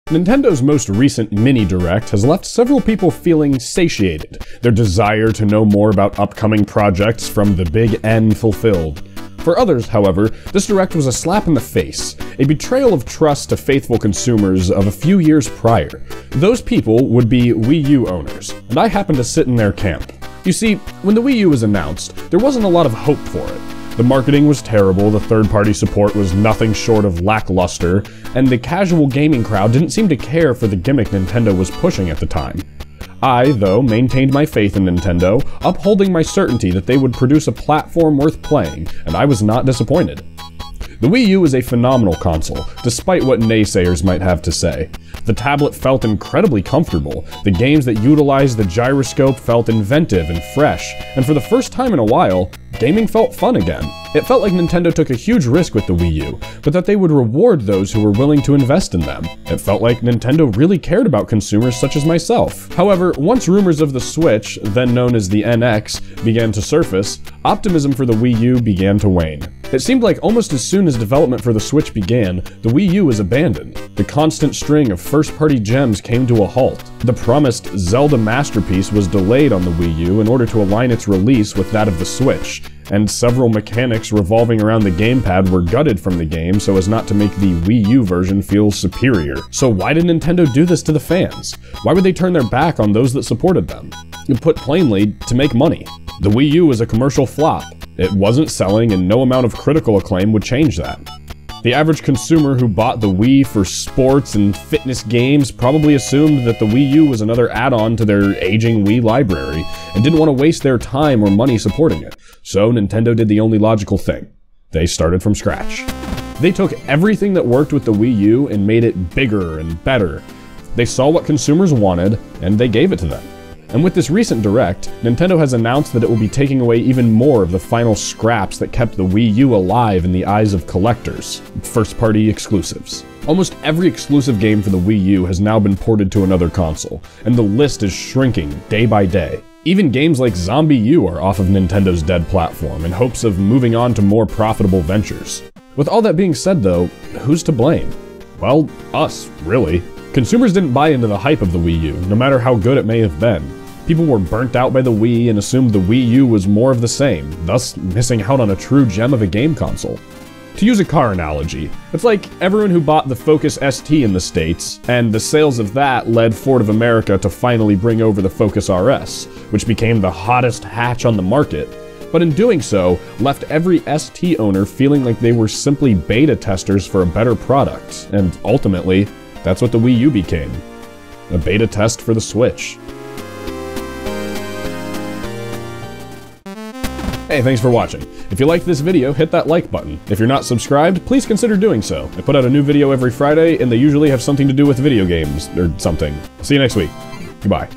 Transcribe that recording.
Nintendo's most recent mini-direct has left several people feeling satiated, their desire to know more about upcoming projects from the big N fulfilled. For others, however, this direct was a slap in the face, a betrayal of trust to faithful consumers of a few years prior. Those people would be Wii U owners, and I happen to sit in their camp. You see, when the Wii U was announced, there wasn't a lot of hope for it. The marketing was terrible, the third-party support was nothing short of lackluster, and the casual gaming crowd didn't seem to care for the gimmick Nintendo was pushing at the time. I, though, maintained my faith in Nintendo, upholding my certainty that they would produce a platform worth playing, and I was not disappointed. The Wii U is a phenomenal console, despite what naysayers might have to say. The tablet felt incredibly comfortable, the games that utilized the gyroscope felt inventive and fresh, and for the first time in a while, gaming felt fun again. It felt like Nintendo took a huge risk with the Wii U, but that they would reward those who were willing to invest in them. It felt like Nintendo really cared about consumers such as myself. However, once rumors of the Switch, then known as the NX, began to surface, optimism for the Wii U began to wane. It seemed like almost as soon as development for the Switch began, the Wii U was abandoned. The constant string of first-party gems came to a halt. The promised Zelda masterpiece was delayed on the Wii U in order to align its release with that of the Switch, and several mechanics revolving around the gamepad were gutted from the game so as not to make the Wii U version feel superior. So why did Nintendo do this to the fans? Why would they turn their back on those that supported them? Put plainly, to make money. The Wii U was a commercial flop. It wasn't selling, and no amount of critical acclaim would change that. The average consumer who bought the Wii for sports and fitness games probably assumed that the Wii U was another add-on to their aging Wii library, and didn't want to waste their time or money supporting it. So Nintendo did the only logical thing. They started from scratch. They took everything that worked with the Wii U and made it bigger and better. They saw what consumers wanted, and they gave it to them. And with this recent direct, Nintendo has announced that it will be taking away even more of the final scraps that kept the Wii U alive in the eyes of collectors, first-party exclusives. Almost every exclusive game for the Wii U has now been ported to another console, and the list is shrinking day by day. Even games like Zombie U are off of Nintendo's dead platform in hopes of moving on to more profitable ventures. With all that being said though, who's to blame? Well, us, really. Consumers didn't buy into the hype of the Wii U, no matter how good it may have been. People were burnt out by the Wii and assumed the Wii U was more of the same, thus missing out on a true gem of a game console. To use a car analogy, it's like everyone who bought the Focus ST in the States, and the sales of that led Ford of America to finally bring over the Focus RS, which became the hottest hatch on the market, but in doing so, left every ST owner feeling like they were simply beta testers for a better product, and ultimately, that's what the Wii U became. A beta test for the Switch. Hey, thanks for watching. If you liked this video, hit that like button. If you're not subscribed, please consider doing so. I put out a new video every Friday, and they usually have something to do with video games, or something. See you next week. Goodbye.